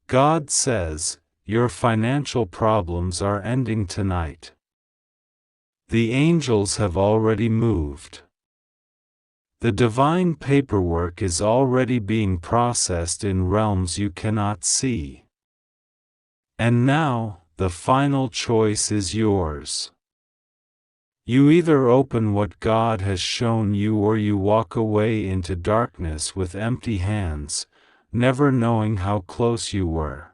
God says, your financial problems are ending tonight. The angels have already moved. The divine paperwork is already being processed in realms you cannot see. And now, the final choice is yours. You either open what God has shown you or you walk away into darkness with empty hands, never knowing how close you were.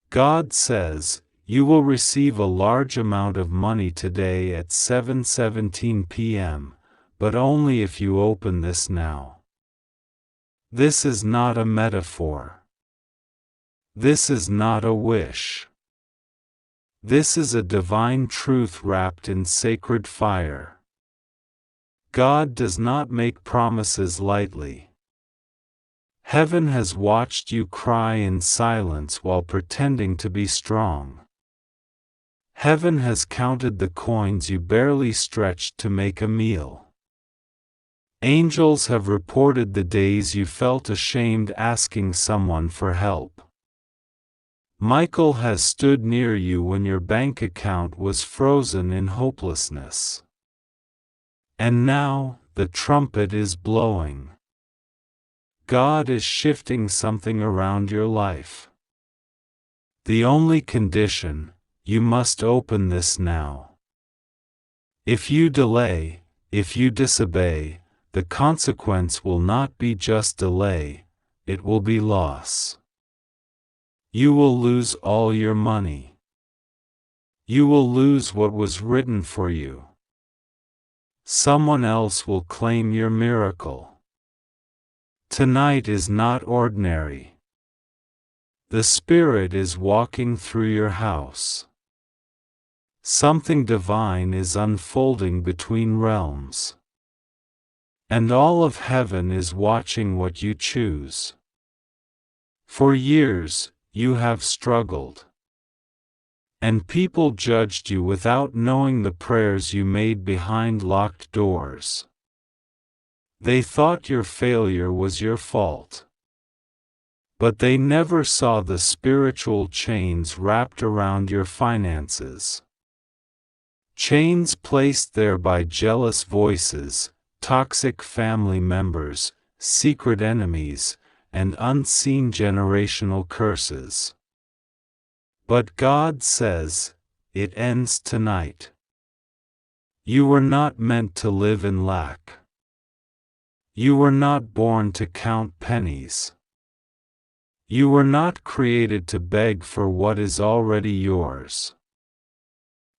God says, you will receive a large amount of money today at 7:17 p.m., but only if you open this now. This is not a metaphor. This is not a wish. This is a divine truth wrapped in sacred fire. God does not make promises lightly. Heaven has watched you cry in silence while pretending to be strong. Heaven has counted the coins you barely stretched to make a meal. Angels have reported the days you felt ashamed asking someone for help. Michael has stood near you when your bank account was frozen in hopelessness. And now, the trumpet is blowing. God is shifting something around your life. The only condition, you must open this now. If you delay, if you disobey, the consequence will not be just delay, it will be loss. You will lose all your money. You will lose what was written for you. Someone else will claim your miracle. Tonight is not ordinary. The Spirit is walking through your house. Something divine is unfolding between realms. And all of heaven is watching what you choose. For years, you have struggled. And people judged you without knowing the prayers you made behind locked doors. They thought your failure was your fault. But they never saw the spiritual chains wrapped around your finances. Chains placed there by jealous voices, toxic family members, secret enemies, and unseen generational curses. But God says, it ends tonight. You were not meant to live in lack. You were not born to count pennies. You were not created to beg for what is already yours.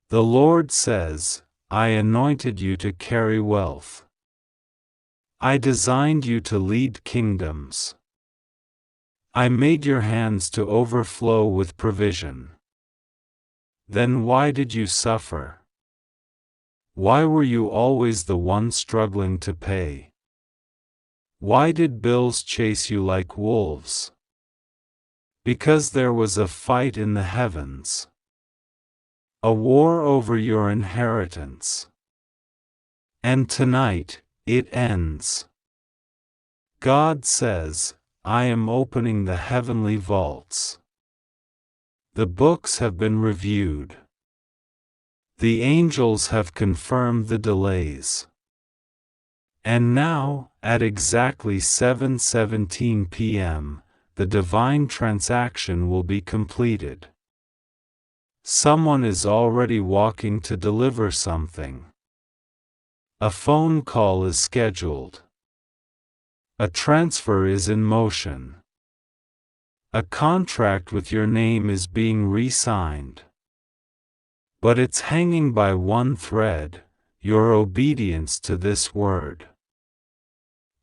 The Lord says, I anointed you to carry wealth. I designed you to lead kingdoms. I made your hands to overflow with provision. Then why did you suffer? Why were you always the one struggling to pay? Why did bills chase you like wolves? Because there was a fight in the heavens. A war over your inheritance. And tonight, it ends. God says, I am opening the heavenly vaults. The books have been reviewed. The angels have confirmed the delays. And now, at exactly 7:17 p.m., the divine transaction will be completed. Someone is already walking to deliver something. A phone call is scheduled. A transfer is in motion. A contract with your name is being re-signed. But it's hanging by one thread, your obedience to this word.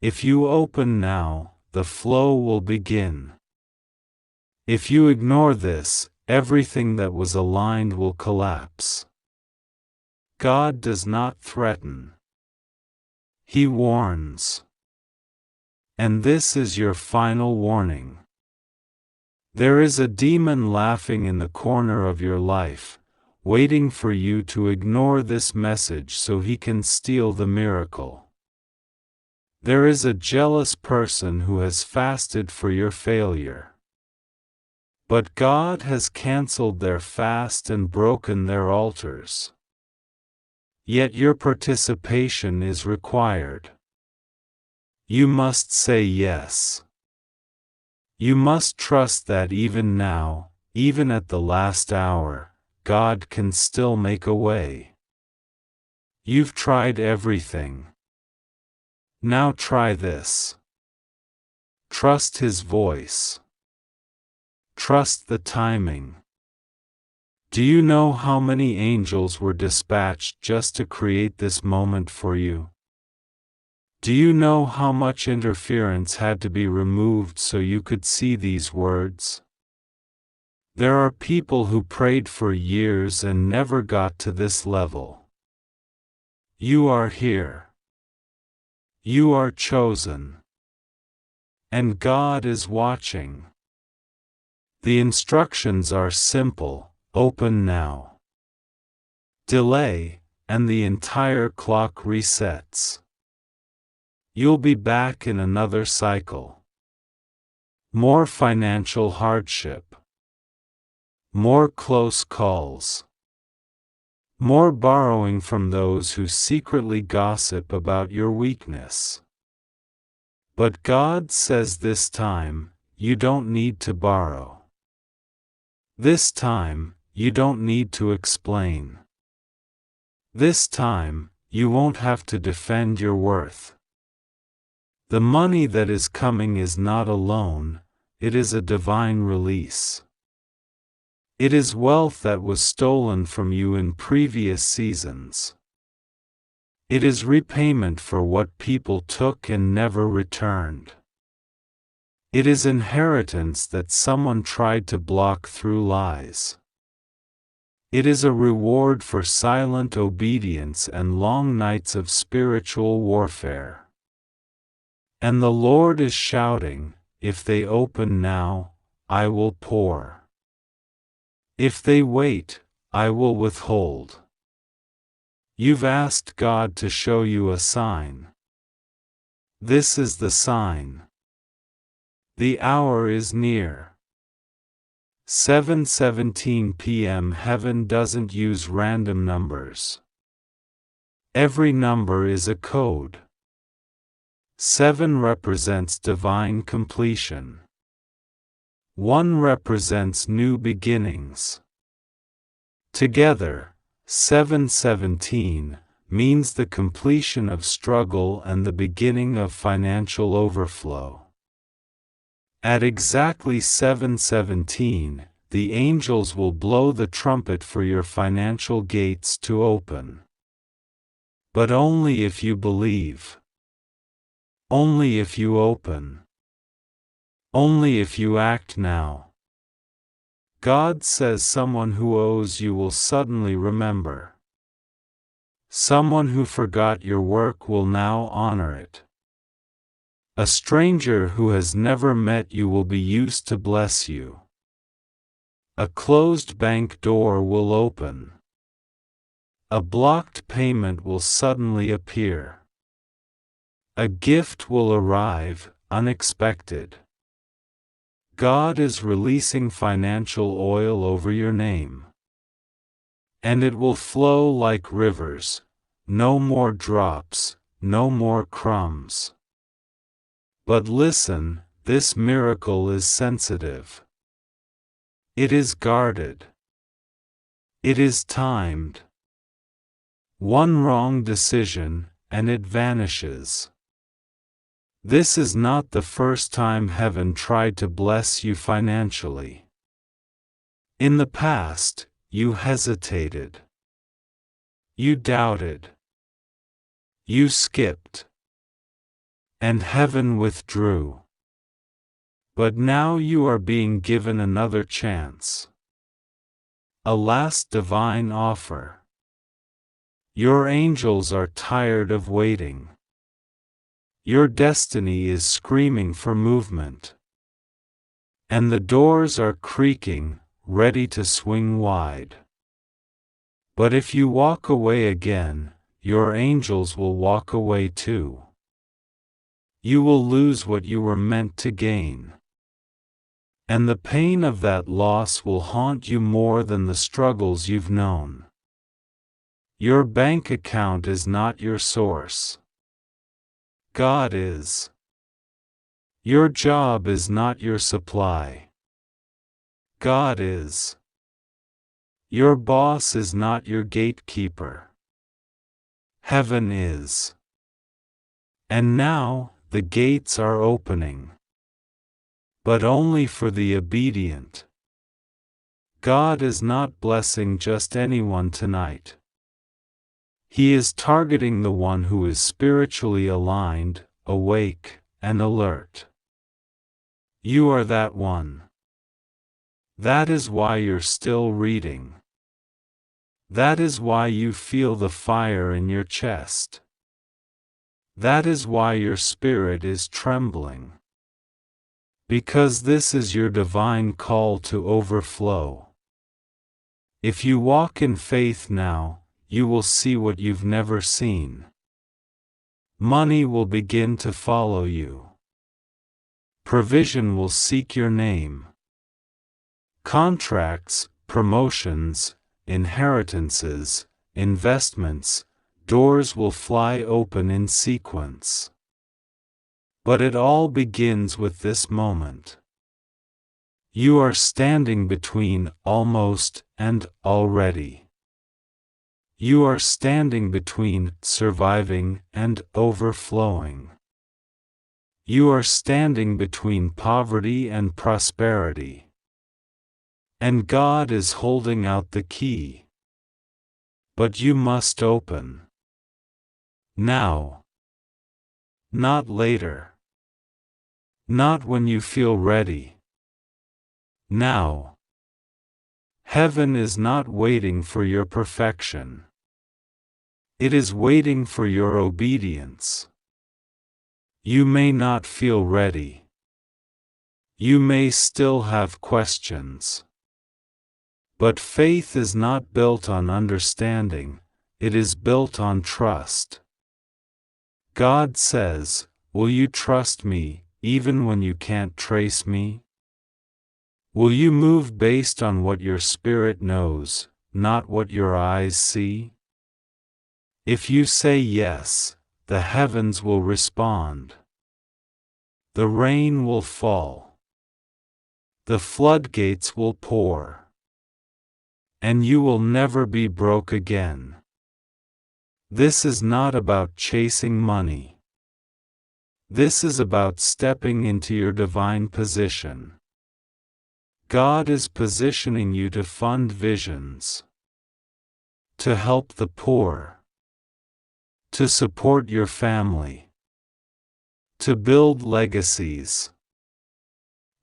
If you open now, the flow will begin. If you ignore this, everything that was aligned will collapse. God does not threaten. He warns. And this is your final warning. There is a demon laughing in the corner of your life, waiting for you to ignore this message so he can steal the miracle. There is a jealous person who has fasted for your failure. But God has canceled their fast and broken their altars. Yet your participation is required. You must say yes. You must trust that even now, even at the last hour, God can still make a way. You've tried everything. Now try this. Trust His voice. Trust the timing. Do you know how many angels were dispatched just to create this moment for you? Do you know how much interference had to be removed so you could see these words? There are people who prayed for years and never got to this level. You are here. You are chosen. And God is watching. The instructions are simple: open now. Delay, and the entire clock resets. You'll be back in another cycle. More financial hardship. More close calls. More borrowing from those who secretly gossip about your weakness. But God says this time, you don't need to borrow. This time, you don't need to explain. This time, you won't have to defend your worth. The money that is coming is not a loan, it is a divine release. It is wealth that was stolen from you in previous seasons. It is repayment for what people took and never returned. It is inheritance that someone tried to block through lies. It is a reward for silent obedience and long nights of spiritual warfare. And the Lord is shouting, if they open now, I will pour. If they wait, I will withhold. You've asked God to show you a sign. This is the sign. The hour is near. 7:17 p.m. Heaven doesn't use random numbers. Every number is a code. 7 represents divine completion. 1 represents new beginnings. Together, 7:17 means the completion of struggle and the beginning of financial overflow. At exactly 7:17, the angels will blow the trumpet for your financial gates to open. But only if you believe. Only if you open. Only if you act now. God says someone who owes you will suddenly remember. Someone who forgot your work will now honor it. A stranger who has never met you will be used to bless you. A closed bank door will open. A blocked payment will suddenly appear. A gift will arrive, unexpected. God is releasing financial oil over your name. And it will flow like rivers, no more drops, no more crumbs. But listen, this miracle is sensitive. It is guarded. It is timed. One wrong decision, and it vanishes. This is not the first time heaven tried to bless you financially. In the past, you hesitated. You doubted. You skipped. And heaven withdrew. But now you are being given another chance. A last divine offer. Your angels are tired of waiting. Your destiny is screaming for movement. And the doors are creaking, ready to swing wide. But if you walk away again, your angels will walk away too. You will lose what you were meant to gain. And the pain of that loss will haunt you more than the struggles you've known. Your bank account is not your source. God is. Your job is not your supply. God is. Your boss is not your gatekeeper. Heaven is. And now, the gates are opening. But only for the obedient. God is not blessing just anyone tonight. He is targeting the one who is spiritually aligned, awake, and alert. You are that one. That is why you're still reading. That is why you feel the fire in your chest. That is why your spirit is trembling. Because this is your divine call to overflow. If you walk in faith now, you will see what you've never seen. Money will begin to follow you. Provision will seek your name. Contracts, promotions, inheritances, investments, doors will fly open in sequence. But it all begins with this moment. You are standing between almost and already. You are standing between surviving and overflowing. You are standing between poverty and prosperity. And God is holding out the key. But you must open. Now. Not later. Not when you feel ready. Now. Heaven is not waiting for your perfection. It is waiting for your obedience. You may not feel ready. You may still have questions. But faith is not built on understanding, it is built on trust. God says, "Will you trust me, even when you can't trace me? Will you move based on what your spirit knows, not what your eyes see?" If you say yes, the heavens will respond. The rain will fall. The floodgates will pour. And you will never be broke again. This is not about chasing money. This is about stepping into your divine position. God is positioning you to fund visions, to help the poor, to support your family, to build legacies.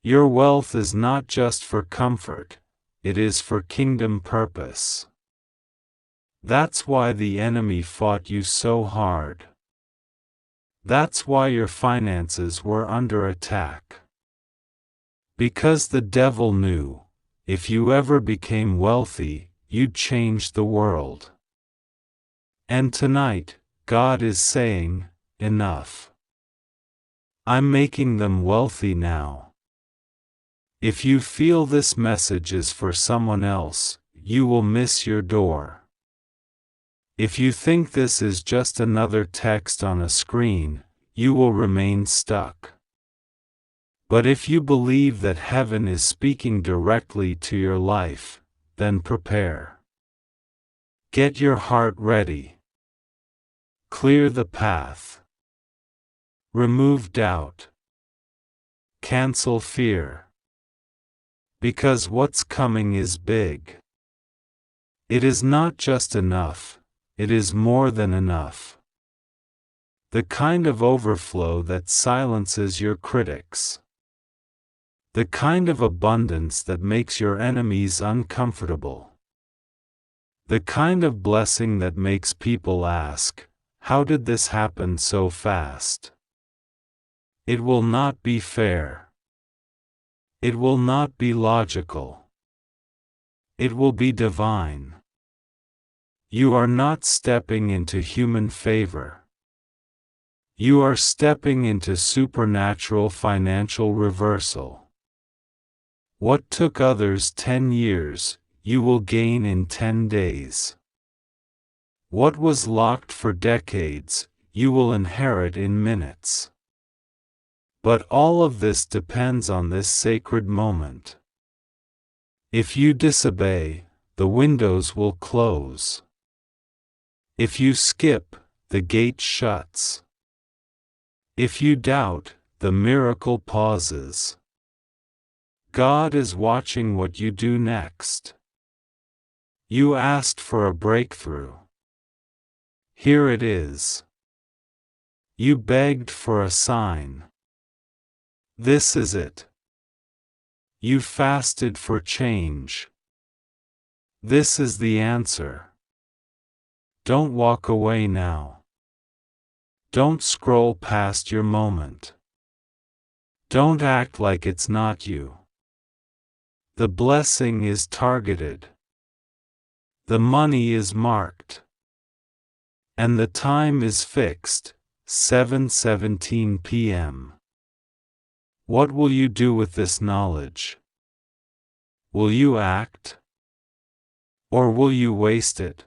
Your wealth is not just for comfort, it is for kingdom purpose. That's why the enemy fought you so hard. That's why your finances were under attack. Because the devil knew, if you ever became wealthy, you'd change the world. And tonight, God is saying, enough. I'm making them wealthy now. If you feel this message is for someone else, you will miss your door. If you think this is just another text on a screen, you will remain stuck. But if you believe that heaven is speaking directly to your life, then prepare. Get your heart ready. Clear the path. Remove doubt. Cancel fear. Because what's coming is big. It is not just enough, it is more than enough. The kind of overflow that silences your critics. The kind of abundance that makes your enemies uncomfortable. The kind of blessing that makes people ask, "How did this happen so fast?" It will not be fair. It will not be logical. It will be divine. You are not stepping into human favor. You are stepping into supernatural financial reversal. What took others 10 years, you will gain in 10 days. What was locked for decades, you will inherit in minutes. But all of this depends on this sacred moment. If you disobey, the windows will close. If you skip, the gate shuts. If you doubt, the miracle pauses. God is watching what you do next. You asked for a breakthrough. Here it is. You begged for a sign. This is it. You fasted for change. This is the answer. Don't walk away now. Don't scroll past your moment. Don't act like it's not you. The blessing is targeted. The money is marked. And the time is fixed, 7:17 p.m. What will you do with this knowledge? Will you act? Or will you waste it?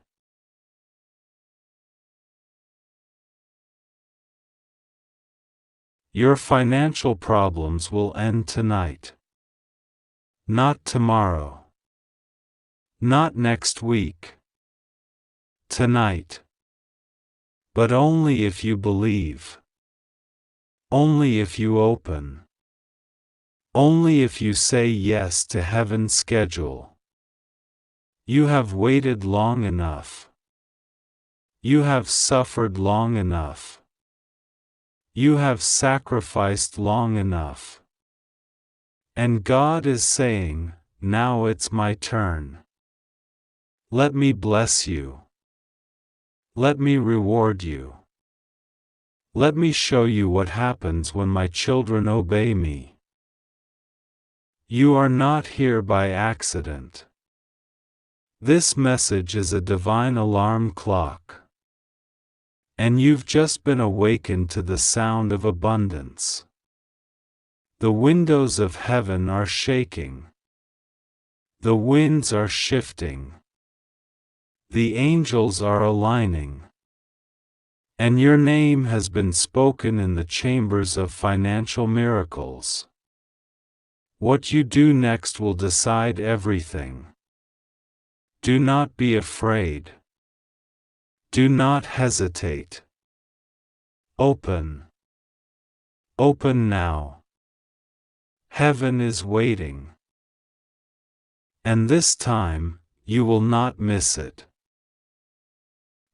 Your financial problems will end tonight. Not tomorrow. Not next week. Tonight. But only if you believe. Only if you open. Only if you say yes to heaven's schedule. You have waited long enough. You have suffered long enough. You have sacrificed long enough. And God is saying, now it's my turn. Let me bless you. Let me reward you. Let me show you what happens when my children obey me. You are not here by accident. This message is a divine alarm clock. And you've just been awakened to the sound of abundance. The windows of heaven are shaking. The winds are shifting. The angels are aligning. And your name has been spoken in the chambers of financial miracles. What you do next will decide everything. Do not be afraid. Do not hesitate. Open. Open now. Heaven is waiting. And this time, you will not miss it.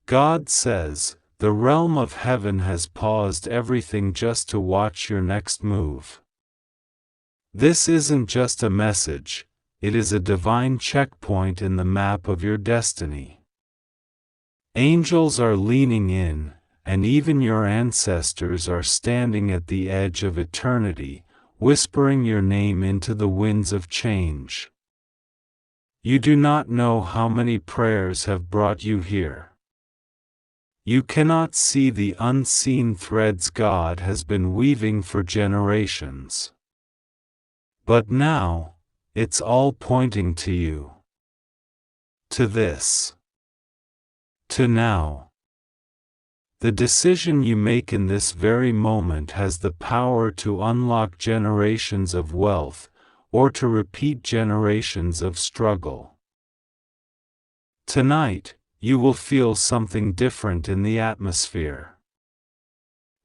God says, the realm of heaven has paused everything just to watch your next move. This isn't just a message, it is a divine checkpoint in the map of your destiny. Angels are leaning in, and even your ancestors are standing at the edge of eternity, whispering your name into the winds of change. You do not know how many prayers have brought you here. You cannot see the unseen threads God has been weaving for generations. But now, it's all pointing to you. To this. To now. The decision you make in this very moment has the power to unlock generations of wealth, or to repeat generations of struggle. Tonight, you will feel something different in the atmosphere.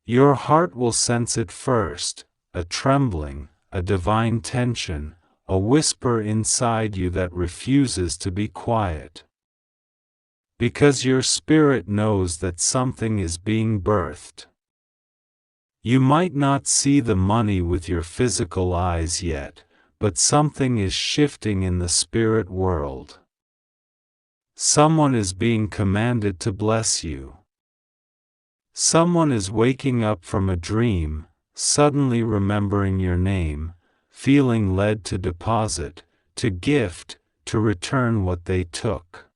Your heart will sense it first, a trembling, a divine tension, a whisper inside you that refuses to be quiet. Because your spirit knows that something is being birthed. You might not see the money with your physical eyes yet, but something is shifting in the spirit world. Someone is being commanded to bless you. Someone is waking up from a dream, suddenly remembering your name, feeling led to deposit, to gift, to return what they took.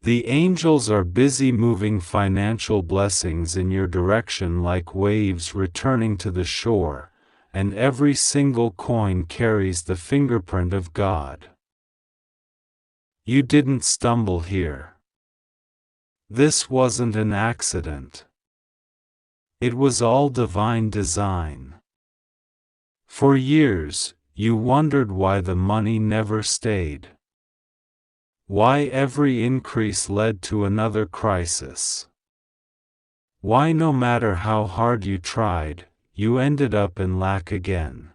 The angels are busy moving financial blessings in your direction like waves returning to the shore, and every single coin carries the fingerprint of God. You didn't stumble here. This wasn't an accident. It was all divine design. For years, you wondered why the money never stayed. Why every increase led to another crisis. Why no matter how hard you tried, you ended up in lack again.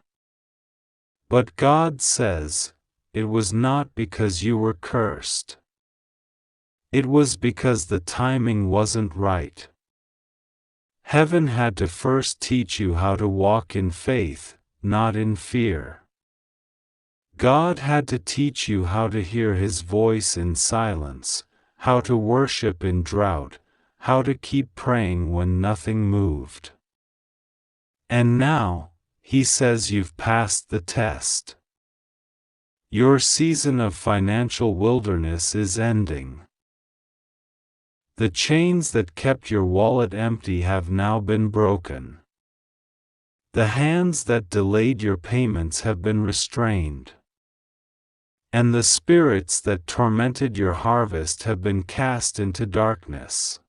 But God says, it was not because you were cursed. It was because the timing wasn't right. Heaven had to first teach you how to walk in faith, not in fear. God had to teach you how to hear His voice in silence, how to worship in drought, how to keep praying when nothing moved. And now, He says you've passed the test. Your season of financial wilderness is ending. The chains that kept your wallet empty have now been broken. The hands that delayed your payments have been restrained. And the spirits that tormented your harvest have been cast into darkness.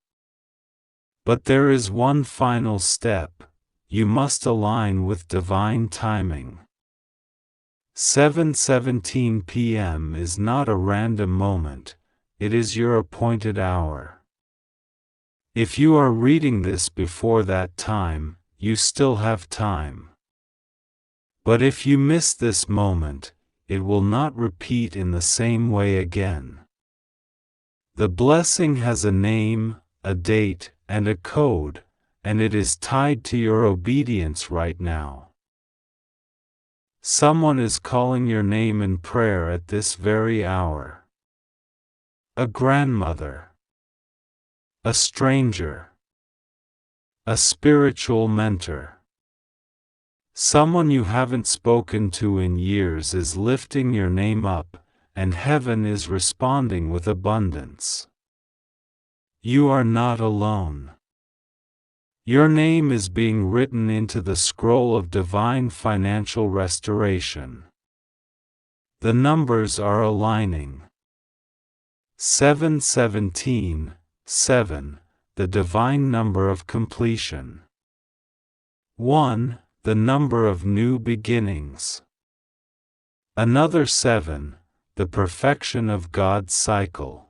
But there is one final step: you must align with divine timing. 7:17 p.m. is not a random moment, it is your appointed hour. If you are reading this before that time, you still have time. But if you miss this moment, it will not repeat in the same way again. The blessing has a name, a date, and a code, and it is tied to your obedience right now. Someone is calling your name in prayer at this very hour. A grandmother. A stranger. A spiritual mentor. Someone you haven't spoken to in years is lifting your name up, and heaven is responding with abundance. You are not alone. Your name is being written into the scroll of divine financial restoration. The numbers are aligning. 7:17, 7, the divine number of completion. 1, the number of new beginnings. Another 7, the perfection of God's cycle.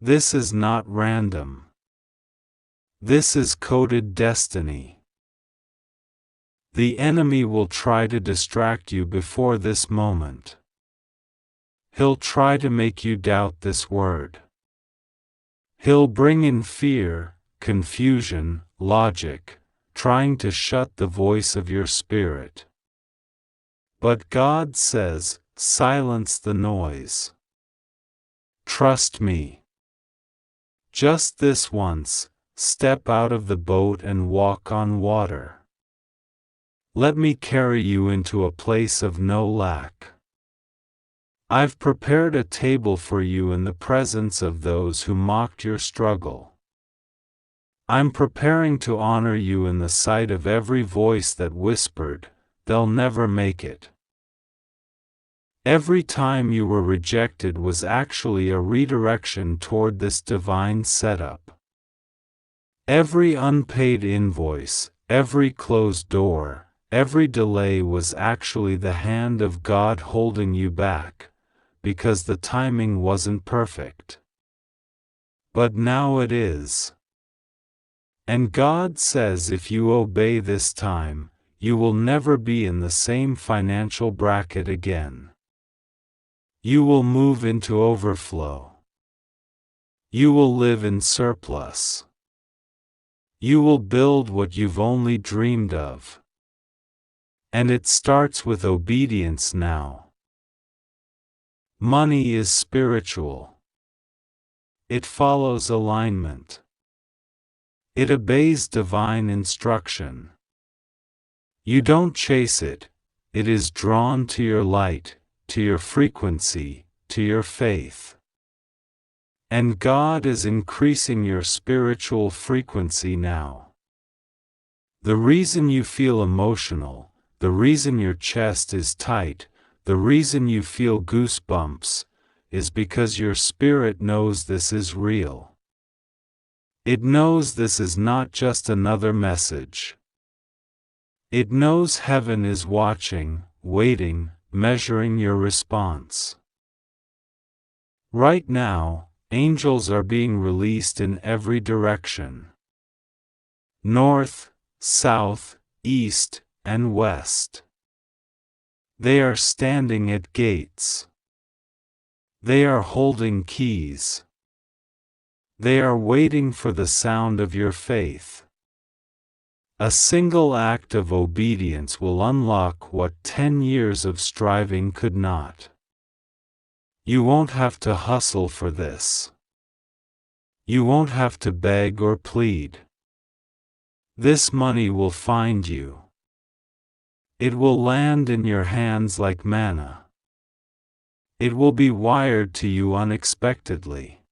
This is not random. This is coded destiny. The enemy will try to distract you before this moment. He'll try to make you doubt this word. He'll bring in fear, confusion, logic, trying to shut the voice of your spirit. But God says, silence the noise. Trust me. Just this once, step out of the boat and walk on water. Let me carry you into a place of no lack. I've prepared a table for you in the presence of those who mocked your struggle. I'm preparing to honor you in the sight of every voice that whispered, they'll never make it. Every time you were rejected was actually a redirection toward this divine setup. Every unpaid invoice, every closed door, every delay was actually the hand of God holding you back, because the timing wasn't perfect. But now it is. And God says if you obey this time, you will never be in the same financial bracket again. You will move into overflow. You will live in surplus. You will build what you've only dreamed of. And it starts with obedience now. Money is spiritual. It follows alignment. It obeys divine instruction. You don't chase it, it is drawn to your light, to your frequency, to your faith. And God is increasing your spiritual frequency now. The reason you feel emotional, the reason your chest is tight, the reason you feel goosebumps, is because your spirit knows this is real. It knows this is not just another message. It knows heaven is watching, waiting, measuring your response. Right now, angels are being released in every direction. North, south, east, and west. They are standing at gates. They are holding keys. They are waiting for the sound of your faith. A single act of obedience will unlock what 10 years of striving could not. You won't have to hustle for this. You won't have to beg or plead. This money will find you. It will land in your hands like manna. It will be wired to you unexpectedly.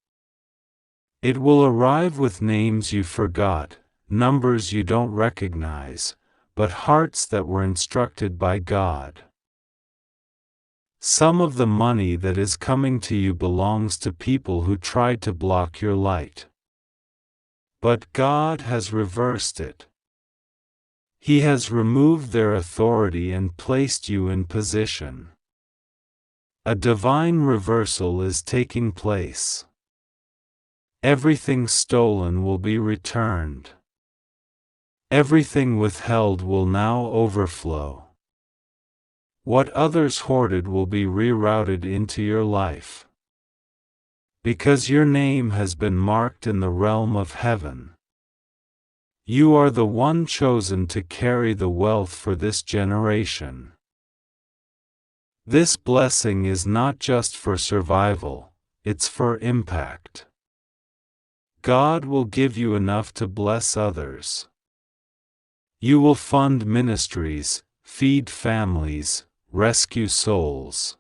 It will arrive with names you forgot, numbers you don't recognize, but hearts that were instructed by God. Some of the money that is coming to you belongs to people who tried to block your light. But God has reversed it. He has removed their authority and placed you in position. A divine reversal is taking place. Everything stolen will be returned. Everything withheld will now overflow. What others hoarded will be rerouted into your life. Because your name has been marked in the realm of heaven. You are the one chosen to carry the wealth for this generation. This blessing is not just for survival, it's for impact. God will give you enough to bless others. You will fund ministries, feed families, rescue souls.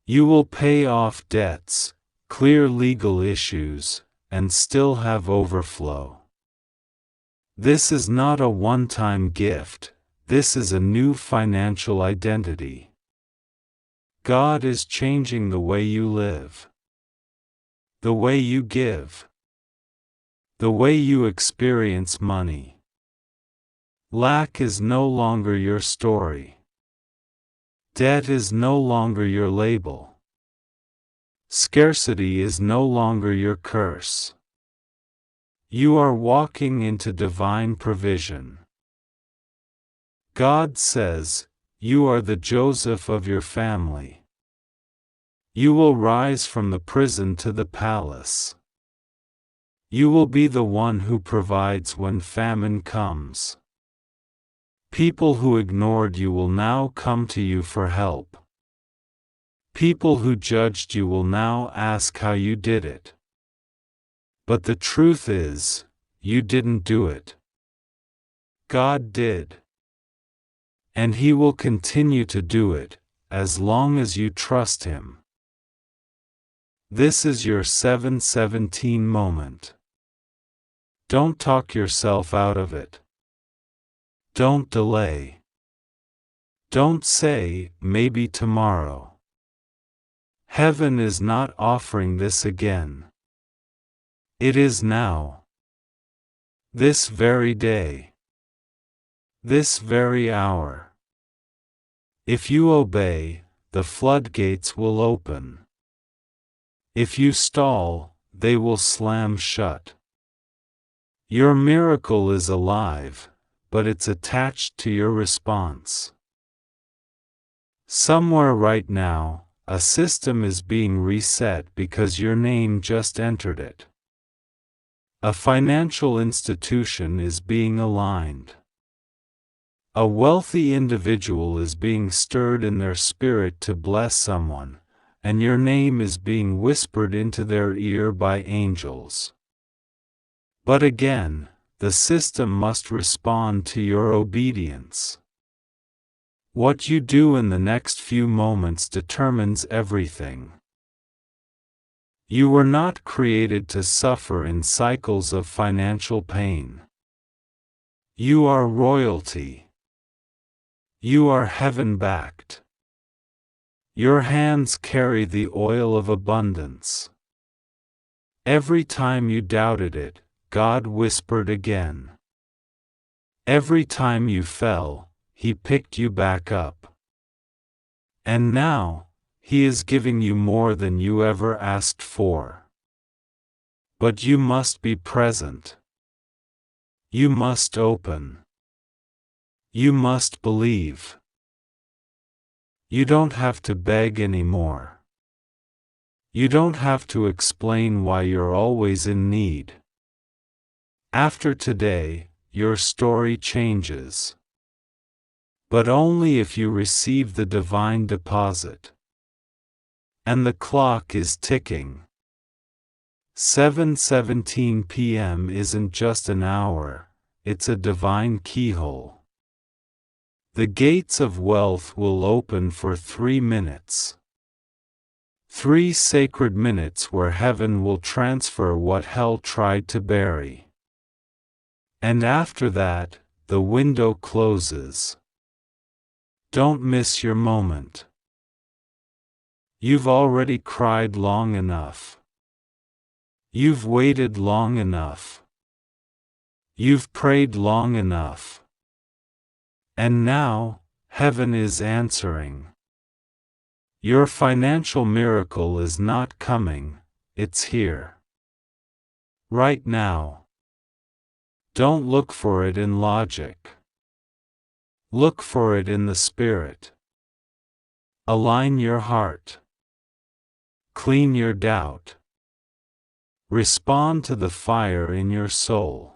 You will pay off debts, clear legal issues, and still have overflow. This is not a one-time gift, this is a new financial identity. God is changing the way you live, the way you give, the way you experience money. Lack is no longer your story. Debt is no longer your label. Scarcity is no longer your curse. You are walking into divine provision. God says, you are the Joseph of your family. You will rise from the prison to the palace. You will be the one who provides when famine comes. People who ignored you will now come to you for help. People who judged you will now ask how you did it. But the truth is, you didn't do it. God did. And He will continue to do it, as long as you trust Him. This is your 717 moment. Don't talk yourself out of it. Don't delay. Don't say, maybe tomorrow. Heaven is not offering this again. It is now. This very day. This very hour. If you obey, the floodgates will open. If you stall, they will slam shut. Your miracle is alive, but it's attached to your response. Somewhere right now, a system is being reset because your name just entered it. A financial institution is being aligned. A wealthy individual is being stirred in their spirit to bless someone, and your name is being whispered into their ear by angels. But again, the system must respond to your obedience. What you do in the next few moments determines everything. You were not created to suffer in cycles of financial pain. You are royalty. You are heaven-backed. Your hands carry the oil of abundance. Every time you doubted it, God whispered again. Every time you fell, He picked you back up. And now, He is giving you more than you ever asked for. But you must be present. You must open. You must believe. You don't have to beg anymore. You don't have to explain why you're always in need. After today, your story changes. But only if you receive the divine deposit. And the clock is ticking. 7:17 p.m. isn't just an hour, it's a divine keyhole. The gates of wealth will open for 3 minutes. 3 sacred minutes where heaven will transfer what hell tried to bury. And after that, the window closes. Don't miss your moment. You've already cried long enough. You've waited long enough. You've prayed long enough. And now, heaven is answering. Your financial miracle is not coming, it's here. Right now. Don't look for it in logic. Look for it in the Spirit. Align your heart. Clean your doubt. Respond to the fire in your soul.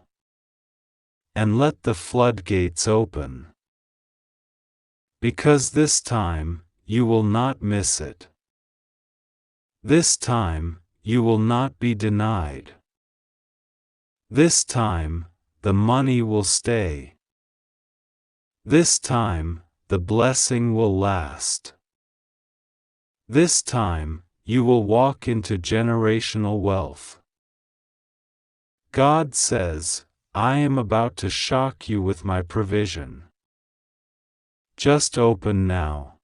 And let the floodgates open. Because this time, you will not miss it. This time, you will not be denied. This time, the money will stay. This time, the blessing will last. This time, you will walk into generational wealth. God says, I am about to shock you with my provision. Just open now.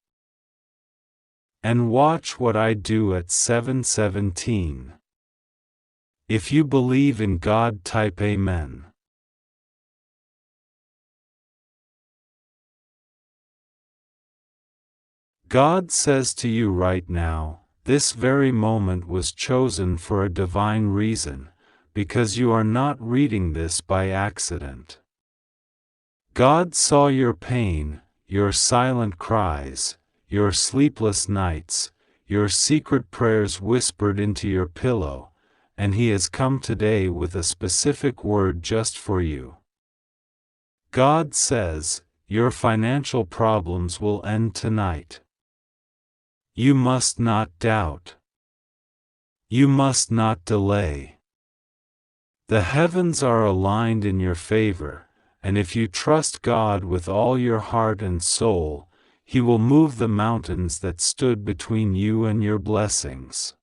And watch what I do at 7:17. If you believe in God, type Amen. God says to you right now, this very moment was chosen for a divine reason, because you are not reading this by accident. God saw your pain, your silent cries, your sleepless nights, your secret prayers whispered into your pillow, and He has come today with a specific word just for you. God says, your financial problems will end tonight. You must not doubt. You must not delay. The heavens are aligned in your favor, and if you trust God with all your heart and soul, He will move the mountains that stood between you and your blessings.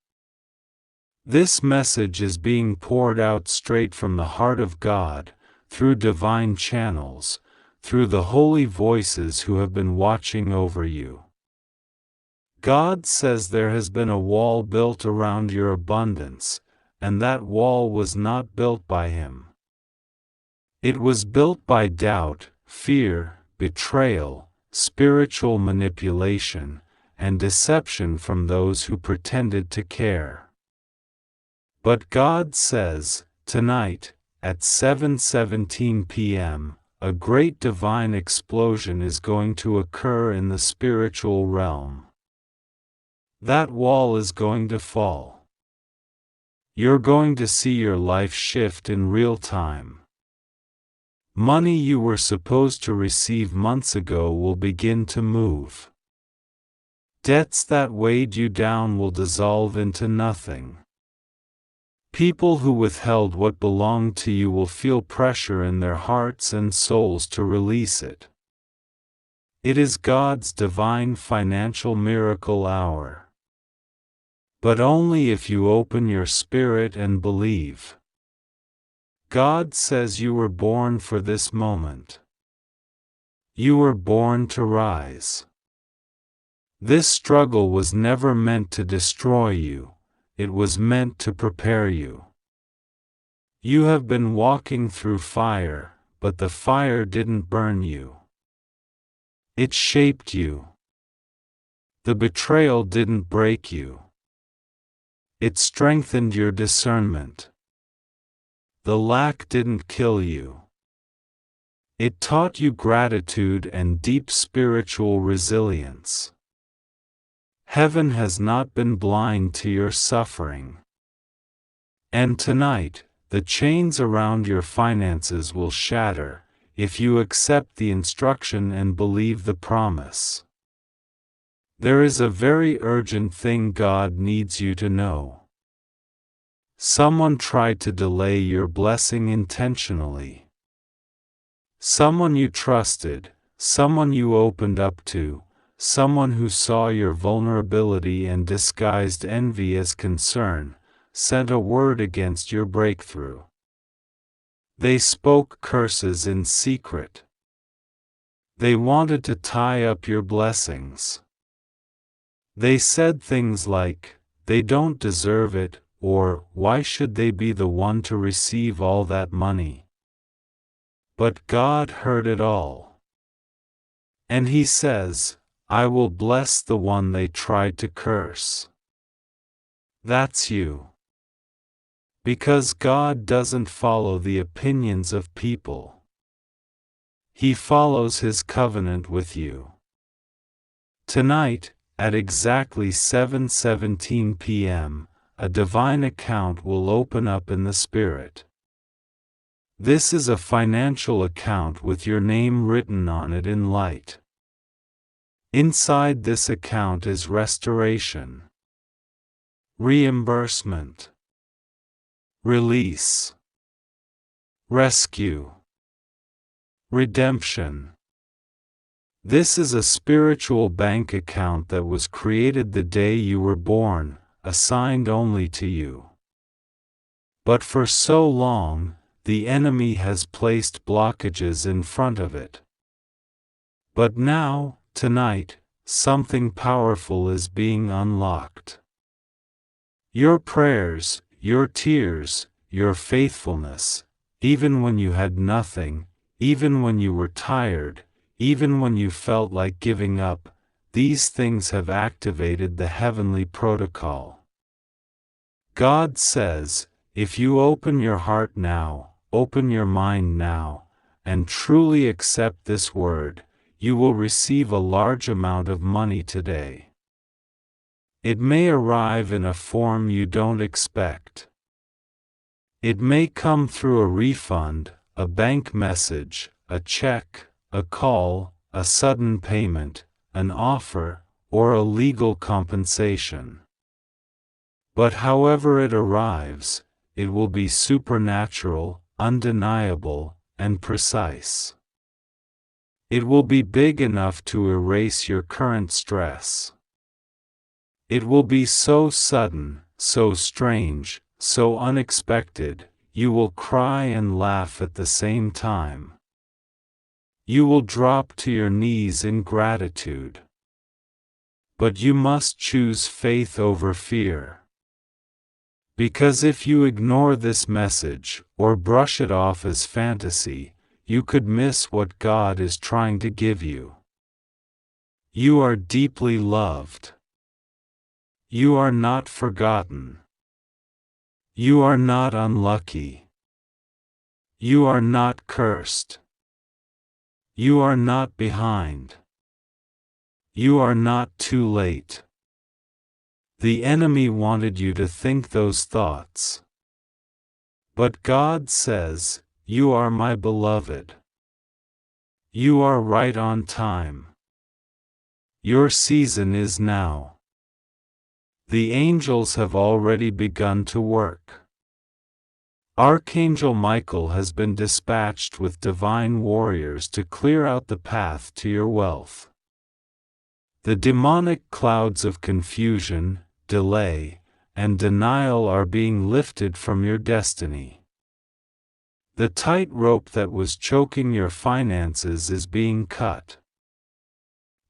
This message is being poured out straight from the heart of God, through divine channels, through the holy voices who have been watching over you. God says there has been a wall built around your abundance, and that wall was not built by Him. It was built by doubt, fear, betrayal, spiritual manipulation, and deception from those who pretended to care. But God says, tonight, at 7:17 p.m., a great divine explosion is going to occur in the spiritual realm. That wall is going to fall. You're going to see your life shift in real time. Money you were supposed to receive months ago will begin to move. Debts that weighed you down will dissolve into nothing. People who withheld what belonged to you will feel pressure in their hearts and souls to release it. It is God's divine financial miracle hour. But only if you open your spirit and believe. God says you were born for this moment. You were born to rise. This struggle was never meant to destroy you, it was meant to prepare you. You have been walking through fire, but the fire didn't burn you. It shaped you. The betrayal didn't break you. It strengthened your discernment. The lack didn't kill you. It taught you gratitude and deep spiritual resilience. Heaven has not been blind to your suffering. And tonight, the chains around your finances will shatter, if you accept the instruction and believe the promise. There is a very urgent thing God needs you to know. Someone tried to delay your blessing intentionally. Someone you trusted, someone you opened up to, someone who saw your vulnerability and disguised envy as concern, sent a word against your breakthrough. They spoke curses in secret. They wanted to tie up your blessings. They said things like, "They don't deserve it," or "Why should they be the one to receive all that money?" But God heard it all. And He says, "I will bless the one they tried to curse." That's you. Because God doesn't follow the opinions of people. He follows His covenant with you. Tonight, at exactly 7:17 p.m., a divine account will open up in the Spirit. This is a financial account with your name written on it in light. Inside this account is restoration, reimbursement, release, rescue, redemption. This is a spiritual bank account that was created the day you were born, assigned only to you. But for so long, the enemy has placed blockages in front of it. But now, tonight, something powerful is being unlocked. Your prayers, your tears, your faithfulness, even when you had nothing, even when you were tired, even when you felt like giving up, these things have activated the heavenly protocol. God says, if you open your heart now, open your mind now, and truly accept this word, you will receive a large amount of money today. It may arrive in a form you don't expect. It may come through a refund, a bank message, a check, a call, a sudden payment, an offer, or a legal compensation. But however it arrives, it will be supernatural, undeniable, and precise. It will be big enough to erase your current stress. It will be so sudden, so strange, so unexpected, you will cry and laugh at the same time. You will drop to your knees in gratitude. But you must choose faith over fear. Because if you ignore this message, or brush it off as fantasy, you could miss what God is trying to give you. You are deeply loved. You are not forgotten. You are not unlucky. You are not cursed. You are not behind. You are not too late. The enemy wanted you to think those thoughts. But God says, "You are my beloved. You are right on time. Your season is now." The angels have already begun to work. Archangel Michael has been dispatched with divine warriors to clear out the path to your wealth. The demonic clouds of confusion, delay, and denial are being lifted from your destiny. The tight rope that was choking your finances is being cut.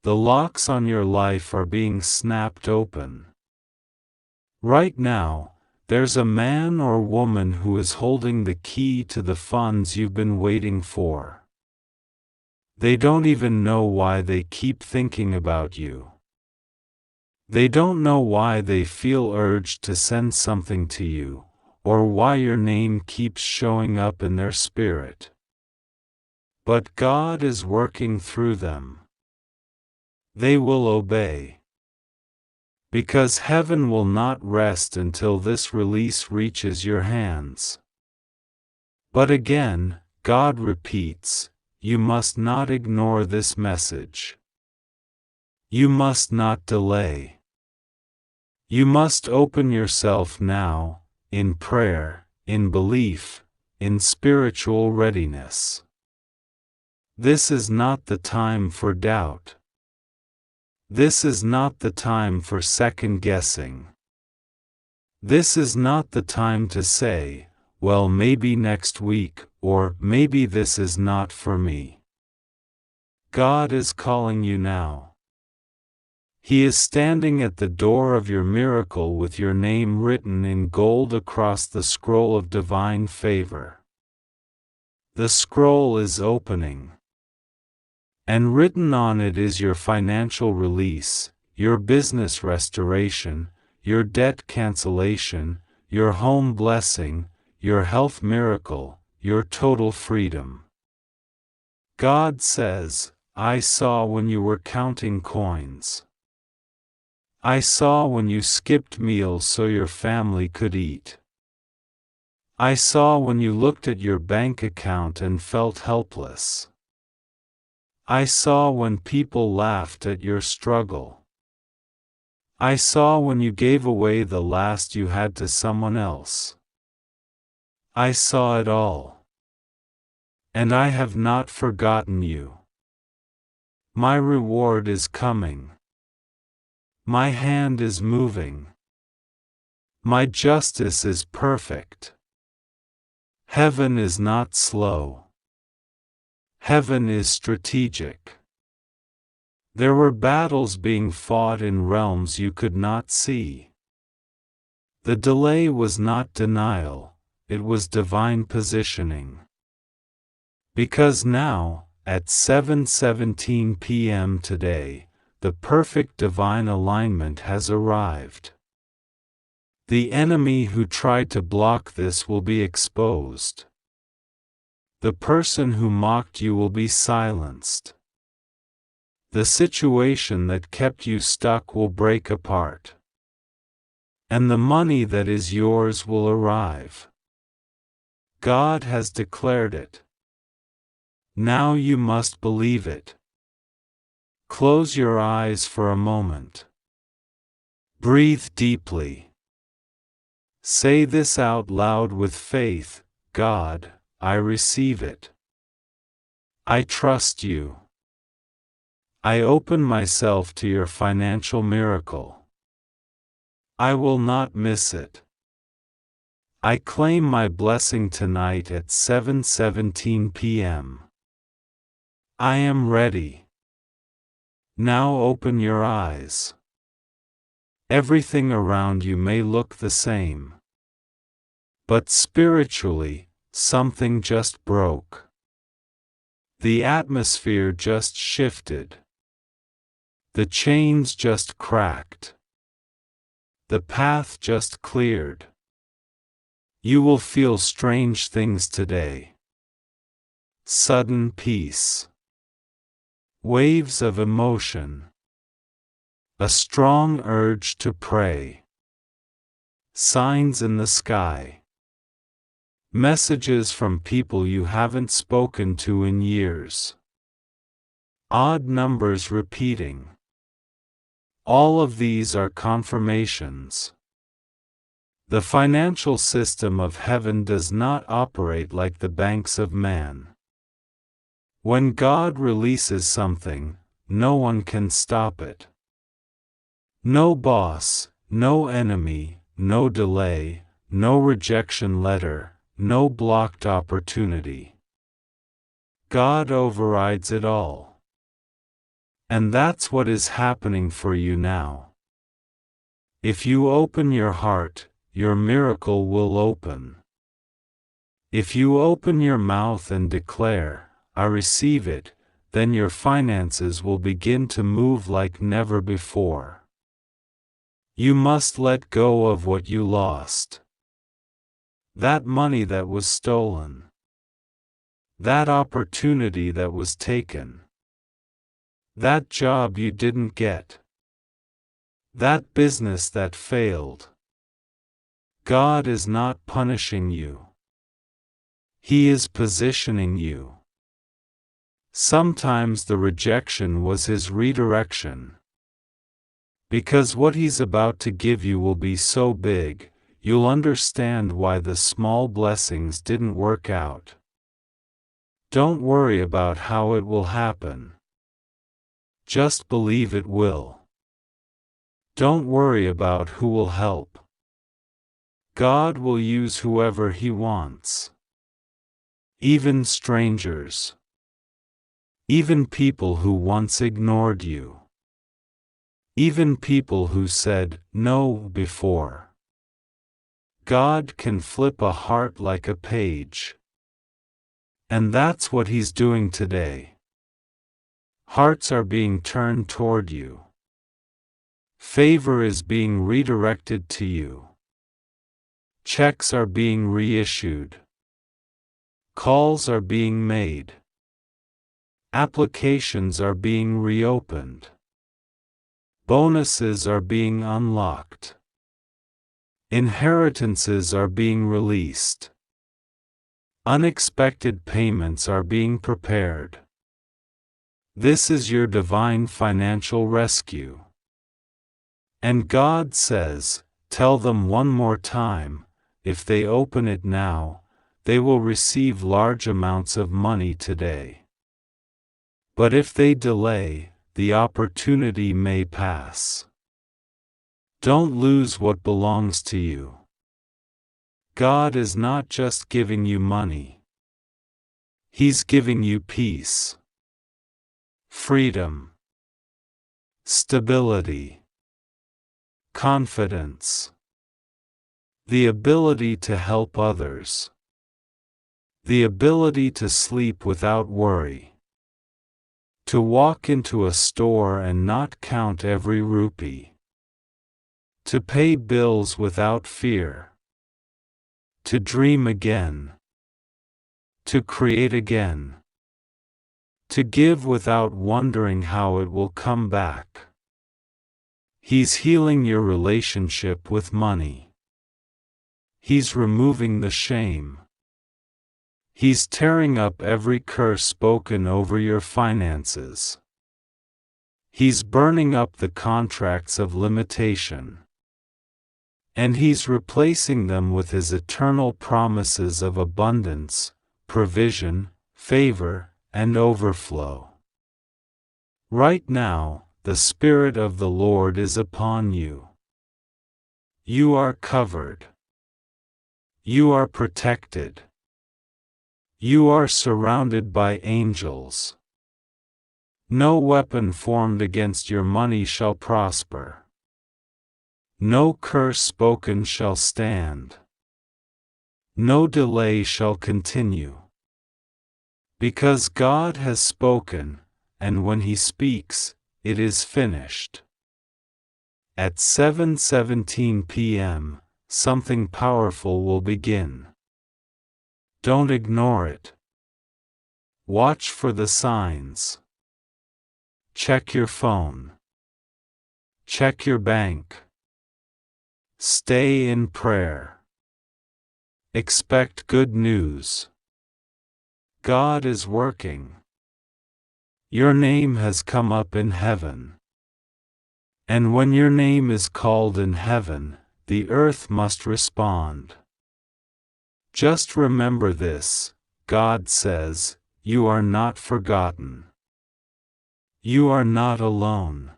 The locks on your life are being snapped open. Right now, there's a man or woman who is holding the key to the funds you've been waiting for. They don't even know why they keep thinking about you. They don't know why they feel urged to send something to you, or why your name keeps showing up in their spirit. But God is working through them. They will obey. Because heaven will not rest until this release reaches your hands. But again, God repeats, you must not ignore this message. You must not delay. You must open yourself now, in prayer, in belief, in spiritual readiness. This is not the time for doubt. This is not the time for second guessing. This is not the time to say, well, maybe next week, or maybe this is not for me. God is calling you now. He is standing at the door of your miracle with your name written in gold across the scroll of divine favor. The scroll is opening. And written on it is your financial release, your business restoration, your debt cancellation, your home blessing, your health miracle, your total freedom. God says, I saw when you were counting coins. I saw when you skipped meals so your family could eat. I saw when you looked at your bank account and felt helpless. I saw when people laughed at your struggle. I saw when you gave away the last you had to someone else. I saw it all. And I have not forgotten you. My reward is coming. My hand is moving. My justice is perfect. Heaven is not slow. Heaven is strategic. There were battles being fought in realms you could not see. The delay was not denial, it was divine positioning. Because now, at 7:17 p.m. today, the perfect divine alignment has arrived. The enemy who tried to block this will be exposed. The person who mocked you will be silenced. The situation that kept you stuck will break apart. And the money that is yours will arrive. God has declared it. Now you must believe it. Close your eyes for a moment. Breathe deeply. Say this out loud with faith, God, I receive it. I trust you. I open myself to your financial miracle. I will not miss it. I claim my blessing tonight at 7:17 p.m. I am ready. Now open your eyes. Everything around you may look the same. But spiritually, something just broke. The atmosphere just shifted. The chains just cracked. The path just cleared. You will feel strange things today. Sudden peace. Waves of emotion. A strong urge to pray. Signs in the sky. Messages from people you haven't spoken to in years. Odd numbers repeating. All of these are confirmations. The financial system of heaven does not operate like the banks of man. When God releases something, no one can stop it. No boss, no enemy, no delay, no rejection letter, no blocked opportunity. God overrides it all. And that's what is happening for you now. If you open your heart, your miracle will open. If you open your mouth and declare, "I receive it," then your finances will begin to move like never before. You must let go of what you lost. That money that was stolen. That opportunity that was taken. That job you didn't get. That business that failed. God is not punishing you. He is positioning you. Sometimes the rejection was His redirection. Because what He's about to give you will be so big, you'll understand why the small blessings didn't work out. Don't worry about how it will happen. Just believe it will. Don't worry about who will help. God will use whoever He wants. Even strangers. Even people who once ignored you. Even people who said no before. God can flip a heart like a page. And that's what He's doing today. Hearts are being turned toward you. Favor is being redirected to you. Checks are being reissued. Calls are being made. Applications are being reopened. Bonuses are being unlocked. Inheritances are being released. Unexpected payments are being prepared. This is your divine financial rescue. And God says, tell them one more time, if they open it now, they will receive large amounts of money today. But if they delay, the opportunity may pass. Don't lose what belongs to you. God is not just giving you money. He's giving you peace, freedom, stability, confidence, the ability to help others, the ability to sleep without worry, to walk into a store and not count every rupee, to pay bills without fear, to dream again, to create again, to give without wondering how it will come back. He's healing your relationship with money. He's removing the shame. He's tearing up every curse spoken over your finances. He's burning up the contracts of limitation. And He's replacing them with His eternal promises of abundance, provision, favor, and overflow. Right now, the Spirit of the Lord is upon you. You are covered. You are protected. You are surrounded by angels. No weapon formed against your money shall prosper. No curse spoken shall stand. No delay shall continue. Because God has spoken, and when He speaks, it is finished. At 7:17 p.m., something powerful will begin. Don't ignore it. Watch for the signs. Check your phone. Check your bank. Stay in prayer. Expect good news. God is working. Your name has come up in heaven. And when your name is called in heaven, the earth must respond. Just remember this, God says, you are not forgotten. You are not alone.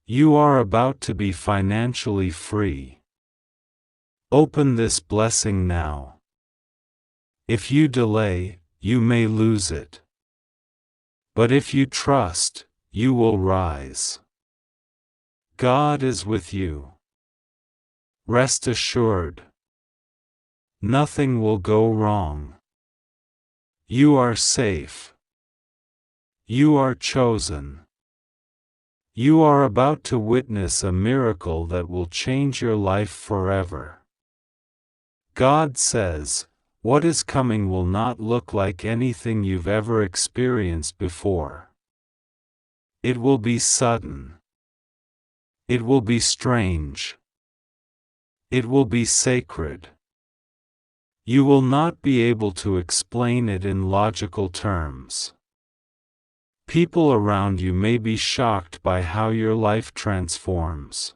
You are about to be financially free. Open this blessing now. If you delay, you may lose it. But if you trust, you will rise. God is with you. Rest assured. Nothing will go wrong. You are safe. You are chosen. You are about to witness a miracle that will change your life forever. God says, what is coming will not look like anything you've ever experienced before. It will be sudden. It will be strange. It will be sacred. You will not be able to explain it in logical terms. People around you may be shocked by how your life transforms.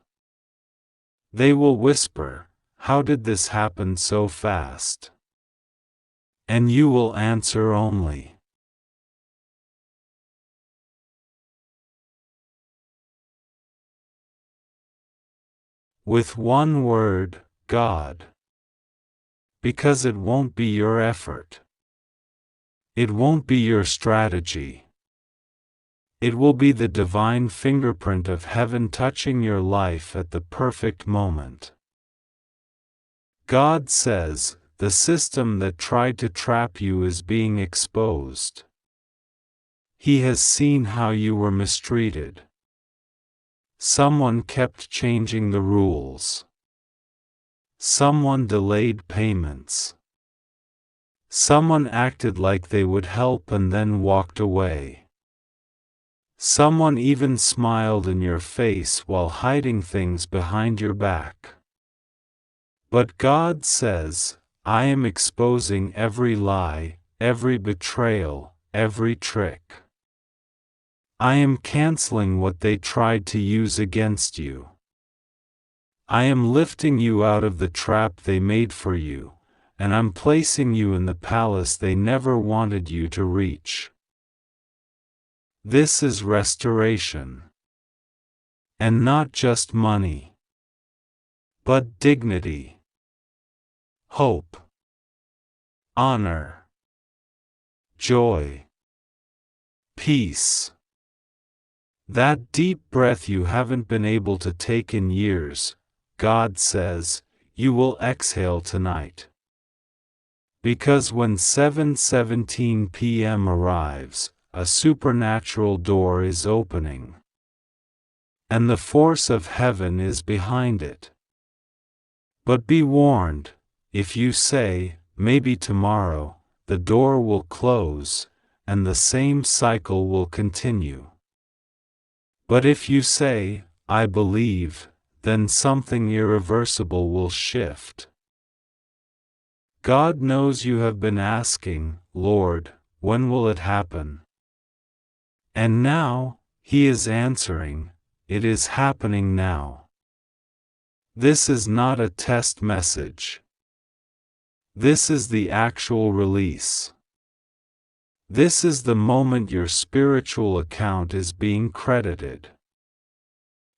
They will whisper, "How did this happen so fast?" And you will answer only, with one word, God. Because it won't be your effort. It won't be your strategy. It will be the divine fingerprint of heaven touching your life at the perfect moment. God says, the system that tried to trap you is being exposed. He has seen how you were mistreated. Someone kept changing the rules. Someone delayed payments. Someone acted like they would help and then walked away. Someone even smiled in your face while hiding things behind your back. But God says, I am exposing every lie, every betrayal, every trick. I am canceling what they tried to use against you. I am lifting you out of the trap they made for you, and I'm placing you in the palace they never wanted you to reach. This is restoration. And not just money, but dignity, hope, honor, joy, peace. That deep breath you haven't been able to take in years, God says, you will exhale tonight. Because when 7:17 p.m. arrives, a supernatural door is opening. And the force of heaven is behind it. But be warned, if you say, maybe tomorrow, the door will close, and the same cycle will continue. But if you say, I believe, then something irreversible will shift. God knows you have been asking, Lord, when will it happen? And now, He is answering, it is happening now. This is not a test message. This is the actual release. This is the moment your spiritual account is being credited.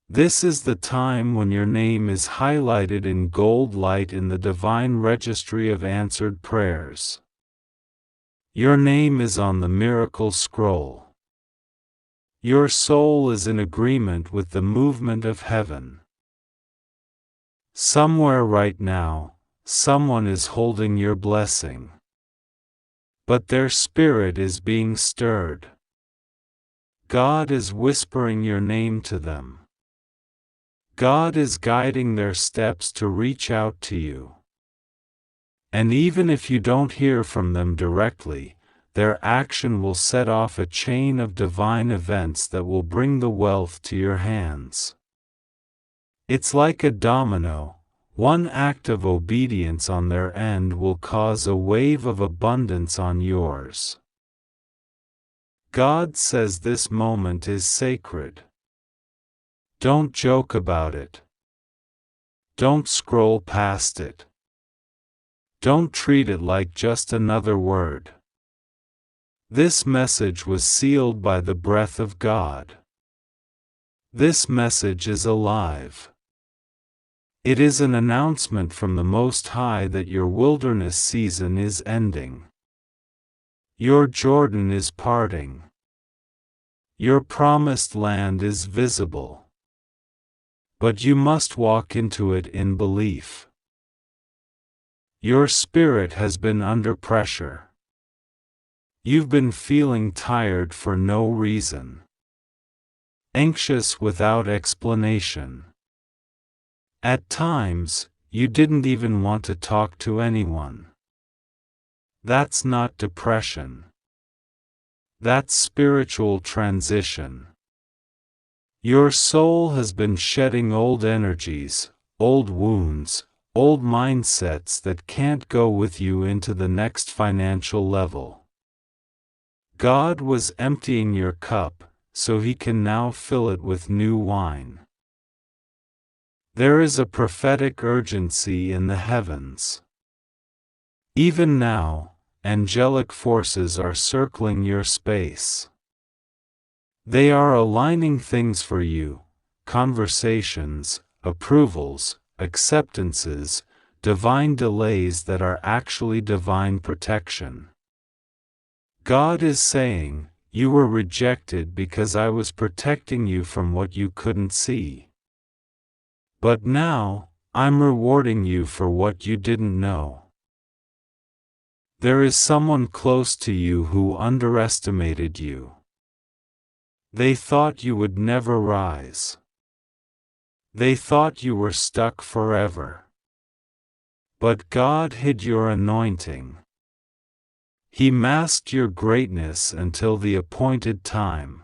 This is the time when your name is highlighted in gold light in the divine registry of answered prayers. Your name is on the miracle scroll. Your soul is in agreement with the movement of heaven. Somewhere right now, someone is holding your blessing. But their spirit is being stirred. God is whispering your name to them. God is guiding their steps to reach out to you. And even if you don't hear from them directly, their action will set off a chain of divine events that will bring the wealth to your hands. It's like a domino. One act of obedience on their end will cause a wave of abundance on yours. God says this moment is sacred. Don't joke about it. Don't scroll past it. Don't treat it like just another word. This message was sealed by the breath of God. This message is alive. It is an announcement from the Most High that your wilderness season is ending. Your Jordan is parting. Your promised land is visible. But you must walk into it in belief. Your spirit has been under pressure. You've been feeling tired for no reason. Anxious without explanation. At times, you didn't even want to talk to anyone. That's not depression. That's spiritual transition. Your soul has been shedding old energies, old wounds, old mindsets that can't go with you into the next financial level. God was emptying your cup, so He can now fill it with new wine. There is a prophetic urgency in the heavens. Even now, angelic forces are circling your space. They are aligning things for you: conversations, approvals, acceptances, divine delays that are actually divine protection. God is saying, "You were rejected because I was protecting you from what you couldn't see. But now, I'm rewarding you for what you didn't know." There is someone close to you who underestimated you. They thought you would never rise. They thought you were stuck forever. But God hid your anointing. He masked your greatness until the appointed time.